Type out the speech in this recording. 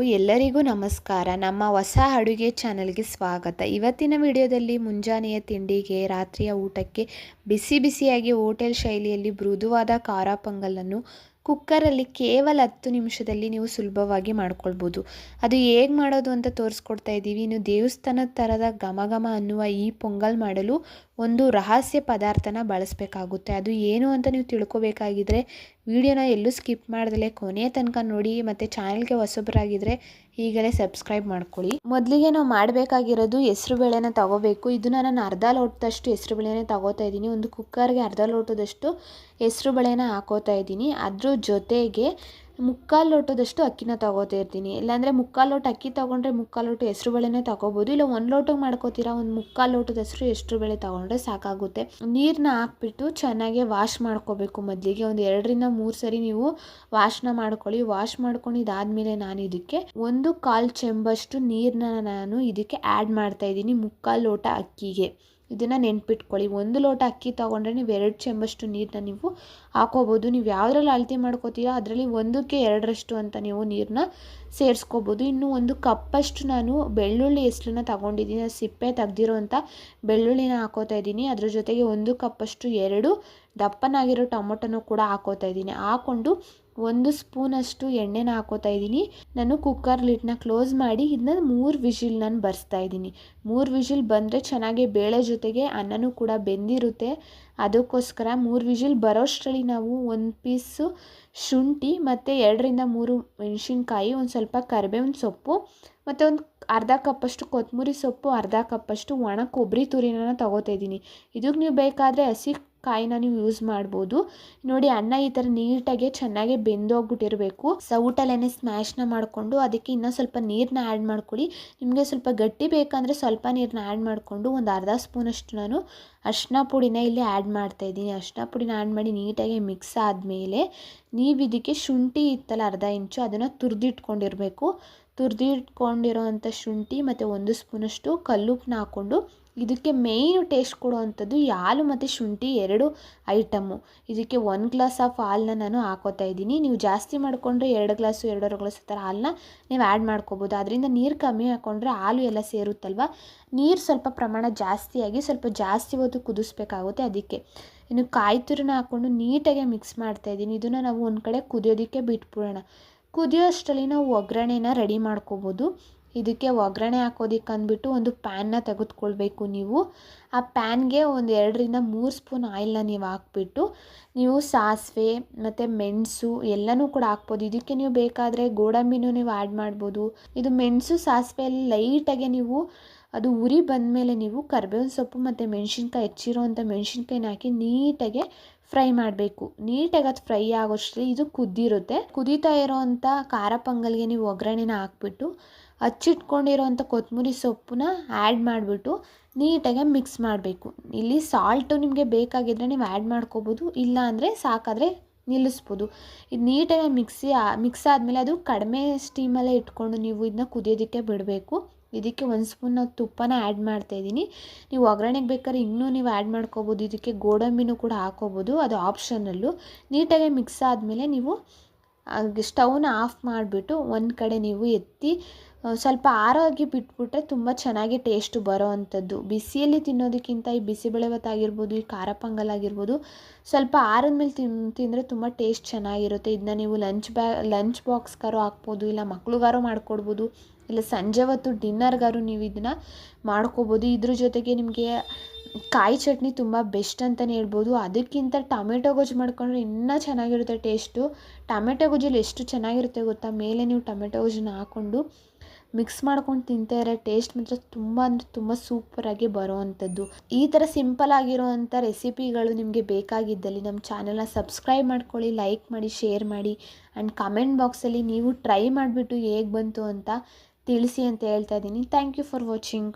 ಎಲ್ಲರಿಗೂ ನಮಸ್ಕಾರ. ನಮ್ಮ ಹೊಸ ಅಡುಗೆ ಚಾನಲ್ಗೆ ಸ್ವಾಗತ. ಇವತ್ತಿನ ವಿಡಿಯೋದಲ್ಲಿ ಮುಂಜಾನೆಯ ತಿಂಡಿಗೆ, ರಾತ್ರಿಯ ಊಟಕ್ಕೆ ಬಿಸಿ ಬಿಸಿಯಾಗಿ ಹೋಟೆಲ್ ಶೈಲಿಯಲ್ಲಿ ಮೃದುವಾದ ಖಾರ ಪೊಂಗಲನ್ನು ಕುಕ್ಕರಲ್ಲಿ ಕೇವಲ 10 ನಿಮಿಷದಲ್ಲಿ ನೀವು ಸುಲಭವಾಗಿ ಮಾಡ್ಕೊಳ್ಬೋದು. ಅದು ಹೇಗೆ ಮಾಡೋದು ಅಂತ ತೋರಿಸ್ಕೊಡ್ತಾ ಇದ್ದೀವಿ. ಇನ್ನು ದೇವಸ್ಥಾನದ ಥರದ ಘಮ ಘಮ ಅನ್ನುವ ಈ ಪೊಂಗಲ್ ಮಾಡಲು ಒಂದು ರಹಸ್ಯ ಪದಾರ್ಥನ ಬಳಸಬೇಕಾಗುತ್ತೆ. ಅದು ಏನು ಅಂತ ನೀವು ತಿಳ್ಕೊಬೇಕಾಗಿದ್ರೆ ವಿಡಿಯೋನ ಎಲ್ಲೂ ಸ್ಕಿಪ್ ಮಾಡ್ದಲೇ ಕೊನೆಯ ತನಕ ನೋಡಿ. ಮತ್ತು ಚಾನಲ್ಗೆ ಹೊಸಬರಾಗಿದ್ದರೆ ಈಗಲೇ ಸಬ್ಸ್ಕ್ರೈಬ್ ಮಾಡ್ಕೊಳ್ಳಿ. ಮೊದಲಿಗೆ ನಾವು ಮಾಡಬೇಕಾಗಿರೋದು ಹೆಸರುಬೇಳೆನ ತಗೋಬೇಕು. ಇದು ನಾನು ಅರ್ಧ ಲೋಟದಷ್ಟು ಹೆಸರುಬೇಳೆನ ತಗೋತಾ ಇದ್ದೀನಿ. ಒಂದು ಕುಕ್ಕರ್ಗೆ ಅರ್ಧ ಲೋಟದಷ್ಟು ಹೆಸರುಬೇಳೆನ ಹಾಕೋತಾ ಇದ್ದೀನಿ. ಅದ್ರ ಜೊತೆಗೆ 3/4 ಲೋಟದಷ್ಟು ಅಕ್ಕಿನ ತಗೋತಾ ಇರ್ತೀನಿ. ಇಲ್ಲಾಂದರೆ 3/4 ಲೋಟ ಅಕ್ಕಿ ತೊಗೊಂಡ್ರೆ 3/4 ಲೋಟ ಹೆಸರುಬೇಳೆನೇ ತಗೋಬೋದು. ಇಲ್ಲ 1 ಲೋಟಕ್ಕೆ ಮಾಡ್ಕೋತೀರಾ, ಒಂದು 3/4 ಲೋಟದಷ್ಟು ಹೆಸರುಬೇಳೆ ತೊಗೊಂಡ್ರೆ ಸಾಕಾಗುತ್ತೆ. ನೀರನ್ನ ಹಾಕ್ಬಿಟ್ಟು ಚೆನ್ನಾಗಿ ವಾಶ್ ಮಾಡ್ಕೋಬೇಕು. ಮೊದಲಿಗೆ ಒಂದು 2ರಿಂದ 3 ಸರಿ ನೀವು ವಾಶ್ನ ಮಾಡ್ಕೊಳ್ಳಿ. ವಾಶ್ ಮಾಡ್ಕೊಂಡಿದ್ದಾದಮೇಲೆ ನಾನು ಇದಕ್ಕೆ 1/4 ಚೆಂಬಷ್ಟು ನೀರನ್ನ ನಾನು ಇದಕ್ಕೆ ಆ್ಯಡ್ ಮಾಡ್ತಾ ಇದ್ದೀನಿ 3/4 ಲೋಟ ಅಕ್ಕಿಗೆ. ಇದನ್ನು ನೆನ್ಪಿಟ್ಕೊಳ್ಳಿ. 1 ಲೋಟ ಅಕ್ಕಿ ತೊಗೊಂಡ್ರೆ ನೀವು 2 ಚೆಂಬಷ್ಟು ನೀರನ್ನ ನೀವು ಹಾಕೋಬೋದು. ನೀವು ಯಾವುದ್ರಲ್ಲಿ ಅಳತೆ ಮಾಡ್ಕೋತೀರಾ ಅದರಲ್ಲಿ 1ಕ್ಕೆ 2ರಷ್ಟು ಅಂತ ನೀವು ನೀರನ್ನ ಸೇರಿಸ್ಕೋಬೋದು. ಇನ್ನು 1 ಕಪ್ಪಷ್ಟು ನಾನು ಬೆಳ್ಳುಳ್ಳಿ ಹೆಸರನ್ನ ತೊಗೊಂಡಿದ್ದೀನಿ. ಸಿಪ್ಪೆ ತೆಗ್ದಿರೋ ಅಂಥ ಬೆಳ್ಳುಳ್ಳಿನ ಹಾಕೋತಾ ಇದ್ದೀನಿ. ಅದ್ರ ಜೊತೆಗೆ 1 ಕಪ್ಪಷ್ಟು 2 ದಪ್ಪನಾಗಿರೋ ಟೊಮೊಟೊನೂ ಕೂಡ ಹಾಕೋತಾ ಇದ್ದೀನಿ. ಹಾಕ್ಕೊಂಡು 1 ಸ್ಪೂನಷ್ಟು ಎಣ್ಣೆನ ಹಾಕೋತಾ ಇದ್ದೀನಿ. ನಾನು ಕುಕ್ಕರ್ ಲಿಡ್ನ ಕ್ಲೋಸ್ ಮಾಡಿ ಇದನ್ನ 3 ವಿಷಿಲ್ ನಾನು ಬರ್ಸ್ತಾ ಇದ್ದೀನಿ. 3 ವಿಷಿಲ್ ಬಂದರೆ ಚೆನ್ನಾಗಿ ಬೇಳೆ ಜೊತೆಗೆ ಅನ್ನನೂ ಕೂಡ ಬೆಂದಿರುತ್ತೆ. ಅದಕ್ಕೋಸ್ಕರ 3 ವಿಷಿಲ್ ಬರೋಷ್ಟರಲ್ಲಿ ನಾವು 1 ಪೀಸು ಶುಂಠಿ ಮತ್ತು 2ರಿಂದ 3 ಮೆಣಸಿನ್ಕಾಯಿ, ಒಂದು ಸ್ವಲ್ಪ ಕರಿಬೇವಿನ ಸೊಪ್ಪು ಮತ್ತು ಒಂದು ಅರ್ಧ ಕಪ್ಪಷ್ಟು ಕೊತ್ತಂಬರಿ ಸೊಪ್ಪು, ಅರ್ಧ ಕಪ್ಪಷ್ಟು ಒಣ ಕೊಬ್ಬರಿ ತುರಿನ ತಗೋತಾ ಇದ್ದೀನಿ. ಇದಕ್ಕೆ ನೀವು ಬೇಕಾದರೆ ಹಸಿ ಕಾಯಿನ ನೀವು ಯೂಸ್ ಮಾಡ್ಬೋದು. ನೋಡಿ, ಅನ್ನ ಈ ಥರ ನೀಟಾಗಿ ಚೆನ್ನಾಗಿ ಬೆಂದೋಗ್ಬಿಟ್ಟಿರಬೇಕು. ಸೌಟಲ್ಲೇ ಸ್ಮ್ಯಾಶ್ನ ಮಾಡಿಕೊಂಡು ಅದಕ್ಕೆ ಇನ್ನೂ ಸ್ವಲ್ಪ ನೀರನ್ನ ಆ್ಯಡ್ ಮಾಡ್ಕೊಳ್ಳಿ. ನಿಮಗೆ ಸ್ವಲ್ಪ ಗಟ್ಟಿ ಬೇಕಂದರೆ ಸ್ವಲ್ಪ ನೀರನ್ನ ಆ್ಯಡ್ ಮಾಡಿಕೊಂಡು ಒಂದು ಅರ್ಧ ಸ್ಪೂನಷ್ಟು ನಾನು ಅರಿಶಿನ ಪುಡಿನ ಇಲ್ಲಿ ಆ್ಯಡ್ ಮಾಡ್ತಾಯಿದ್ದೀನಿ. ಅರಿಶಿನ ಪುಡಿನ ಆ್ಯಡ್ ಮಾಡಿ ನೀಟಾಗಿ ಮಿಕ್ಸ್ ಆದಮೇಲೆ ನೀವು ಇದಕ್ಕೆ ಶುಂಠಿ ಇತ್ತಲ್ಲ ಅರ್ಧ ಇಂಚು, ಅದನ್ನು ತುರಿದಿಟ್ಕೊಂಡಿರಬೇಕು. ತುರಿದಿಟ್ಕೊಂಡಿರೋವಂಥ ಶುಂಠಿ ಮತ್ತು 1 ಸ್ಪೂನಷ್ಟು ಕಲ್ಲುಪ್ಪನ್ನ ಹಾಕ್ಕೊಂಡು ಇದಕ್ಕೆ ಮೇಯ್ನು ಟೇಸ್ಟ್ ಕೊಡುವಂಥದ್ದು ಹಾಲು ಮತ್ತು ಶುಂಠಿ 2 ಐಟಮು. ಇದಕ್ಕೆ 1 ಗ್ಲಾಸ್ ಆಫ್ ಹಾಲನ್ನ ನಾನು ಹಾಕೋತಾ ಇದ್ದೀನಿ. ನೀವು ಜಾಸ್ತಿ ಮಾಡಿಕೊಂಡ್ರೆ 2 ಗ್ಲಾಸು 2.5 ಗ್ಲಾಸ್ ಥರ ಹಾಲನ್ನ ನೀವು ಆ್ಯಡ್ ಮಾಡ್ಕೋಬೋದು. ಅದರಿಂದ ನೀರು ಕಮ್ಮಿ ಹಾಕ್ಕೊಂಡ್ರೆ ಹಾಲು ಎಲ್ಲ ಸೇರುತ್ತಲ್ವ, ನೀರು ಸ್ವಲ್ಪ ಪ್ರಮಾಣ ಜಾಸ್ತಿಯಾಗಿ ಸ್ವಲ್ಪ ಜಾಸ್ತಿ ಹೊತ್ತು ಕುದಿಸ್ಬೇಕಾಗುತ್ತೆ. ಅದಕ್ಕೆ ಇನ್ನು ಕಾಯಿ ತುರಿನ ಹಾಕ್ಕೊಂಡು ನೀಟಾಗಿ ಮಿಕ್ಸ್ ಮಾಡ್ತಾಯಿದ್ದೀನಿ. ಇದನ್ನು ನಾವು ಒಂದು ಕಡೆ ಕುದಿಯೋದಕ್ಕೆ ಬಿಟ್ಬಿಡೋಣ. ಕುದಿಯೋಷ್ಟರಲ್ಲಿ ನಾವು ಒಗ್ಗರಣೆನ ರೆಡಿ ಮಾಡ್ಕೋಬೋದು. ಇದಕ್ಕೆ ಒಗ್ಗರಣೆ ಹಾಕೋದಕ್ಕೆ ಅಂದ್ಬಿಟ್ಟು ಒಂದು ಪ್ಯಾನ್ನ ತೆಗೆದುಕೊಳ್ಬೇಕು. ನೀವು ಆ ಪ್ಯಾನ್ಗೆ ಒಂದು 2ರಿಂದ 3 ಸ್ಪೂನ್ ಆಯಿಲ್ನ ನೀವು ಹಾಕ್ಬಿಟ್ಟು ನೀವು ಸಾಸಿವೆ ಮತ್ತು ಮೆಣಸು ಎಲ್ಲನೂ ಕೂಡ ಹಾಕ್ಬೋದು. ಇದಕ್ಕೆ ನೀವು ಬೇಕಾದರೆ ಗೋಡಂಬಿನೂ ನೀವು ಆ್ಯಡ್ ಮಾಡ್ಬೋದು. ಇದು ಮೆಣಸು ಸಾಸಿವೆ ಎಲ್ಲ ಲೈಟಾಗಿ ನೀವು ಅದು ಉರಿ ಬಂದಮೇಲೆ ನೀವು ಕರಿಬೇವಿನ ಸೊಪ್ಪು ಮತ್ತು ಮೆಣಸಿನ್ಕಾಯಿ, ಹೆಚ್ಚಿರೋವಂಥ ಮೆಣಸಿನ್ಕಾಯಿನ ಹಾಕಿ ನೀಟಾಗಿ ಫ್ರೈ ಮಾಡಬೇಕು. ನೀಟಾಗಿ ಅದು ಫ್ರೈ ಆಗೋಷ್ಟರಲ್ಲಿ ಇದು ಕುದ್ದಿರುತ್ತೆ. ಕುದೀತಾ ಇರೋವಂಥ ಖಾರ ಪೊಂಗಲ್ಗೆ ನೀವು ಒಗ್ಗರಣೆನ ಹಾಕ್ಬಿಟ್ಟು ಹಚ್ಚಿಟ್ಕೊಂಡಿರೋವಂಥ ಕೊತ್ತಂಬರಿ ಸೊಪ್ಪನ್ನ ಆ್ಯಡ್ ಮಾಡಿಬಿಟ್ಟು ನೀಟಾಗಿ ಮಿಕ್ಸ್ ಮಾಡಬೇಕು. ಇಲ್ಲಿ ಸಾಲ್ಟು ನಿಮಗೆ ಬೇಕಾಗಿದ್ದರೆ ನೀವು ಆ್ಯಡ್ ಮಾಡ್ಕೋಬೋದು, ಇಲ್ಲ ಅಂದರೆ ಸಾಕಾದರೆ ನಿಲ್ಲಿಸ್ಬೋದು. ಇದು ನೀಟಾಗಿ ಮಿಕ್ಸ್ ಆದಮೇಲೆ ಅದು ಕಡಿಮೆ ಸ್ಟೀಮಲ್ಲೇ ಇಟ್ಕೊಂಡು ನೀವು ಇದನ್ನ ಕುದಿಯೋದಕ್ಕೆ ಬಿಡಬೇಕು. ಇದಕ್ಕೆ 1 ಸ್ಪೂನ್ ತುಪ್ಪನ ಆ್ಯಡ್ ಮಾಡ್ತಾಯಿದ್ದೀನಿ. ನೀವು ಒಗ್ಗರಣೆಗೆ ಬೇಕಾದ್ರೆ ಇನ್ನೂ ನೀವು ಆ್ಯಡ್ ಮಾಡ್ಕೋಬೋದು. ಇದಕ್ಕೆ ಗೋಡಂಬಿನೂ ಕೂಡ ಹಾಕೋಬೋದು, ಅದು ಆಪ್ಷನಲ್ಲು. ನೀಟಾಗಿ ಮಿಕ್ಸ್ ಆದಮೇಲೆ ನೀವು ಸ್ಟವ್ನ ಆಫ್ ಮಾಡಿಬಿಟ್ಟು ಒಂದು ಕಡೆ ನೀವು ಎತ್ತಿ ಸ್ವಲ್ಪ ಆರೋಗಿ ಬಿಟ್ಬಿಟ್ರೆ ತುಂಬ ಚೆನ್ನಾಗಿ ಟೇಸ್ಟು ಬರೋ ಅಂಥದ್ದು. ಬಿಸಿಯಲ್ಲಿ ತಿನ್ನೋದಕ್ಕಿಂತ ಈ ಬಿಸಿಬೇಳೆಭಾತ್ ಆಗಿರ್ಬೋದು, ಈ ಖಾರ ಪೊಂಗಲ್ ಆಗಿರ್ಬೋದು, ಸ್ವಲ್ಪ ಆರಿದ್ಮೇಲೆ ತಿಂದರೆ ತುಂಬ ಟೇಸ್ಟ್ ಚೆನ್ನಾಗಿರುತ್ತೆ. ಇದನ್ನ ನೀವು ಲಂಚ್ ಬಾಕ್ಸ್ಗಾರು ಹಾಕ್ಬೋದು, ಇಲ್ಲ ಮಕ್ಳಿಗಾರು ಮಾಡಿಕೊಡ್ಬೋದು, ಇಲ್ಲ ಸಂಜೆ ಹೊತ್ತು ಡಿನ್ನರ್ಗಾರು ನೀವು ಇದನ್ನು ಮಾಡ್ಕೋಬೋದು. ಇದ್ರ ಜೊತೆಗೆ ನಿಮಗೆ ಕಾಯಿ ಚಟ್ನಿ ತುಂಬ ಬೆಸ್ಟ್ ಅಂತಲೇ ಹೇಳ್ಬೋದು. ಅದಕ್ಕಿಂತ ಟೊಮೆಟೊ ಗೊಜ್ಜು ಮಾಡ್ಕೊಂಡ್ರೆ ಇನ್ನೂ ಚೆನ್ನಾಗಿರುತ್ತೆ ಟೇಸ್ಟು. ಟೊಮೆಟೊ ಗೊಜ್ಜಲ್ಲಿ ಎಷ್ಟು ಚೆನ್ನಾಗಿರುತ್ತೆ ಗೊತ್ತಾ, ಮೇಲೆ ನೀವು ಟೊಮೆಟೊ ಗೊಜ್ಜನ್ನ ಹಾಕ್ಕೊಂಡು ಮಿಕ್ಸ್ ಮಾಡ್ಕೊಂಡು ತಿಂತಾ ಇರೋ ಟೇಸ್ಟ್ ಮಾತ್ರ ತುಂಬ ಅಂದರೆ ತುಂಬ ಸೂಪರಾಗಿ ಬರೋ ಅಂಥದ್ದು. ಈ ಥರ ಸಿಂಪಲ್ ಆಗಿರೋವಂಥ ರೆಸಿಪಿಗಳು ನಿಮಗೆ ಬೇಕಾಗಿದ್ದಲ್ಲಿ ನಮ್ಮ ಚಾನಲ್ನ ಸಬ್ಸ್ಕ್ರೈಬ್ ಮಾಡ್ಕೊಳ್ಳಿ, ಲೈಕ್ ಮಾಡಿ, ಶೇರ್ ಮಾಡಿ. ಆ್ಯಂಡ್ ಕಮೆಂಟ್ ಬಾಕ್ಸಲ್ಲಿ ನೀವು ಟ್ರೈ ಮಾಡಿಬಿಟ್ಟು ಹೇಗೆ ಬಂತು ಅಂತ ತಿಳಿಸಿ ಅಂತ ಹೇಳ್ತಾ ಇದ್ದೀನಿ. Thank you for watching.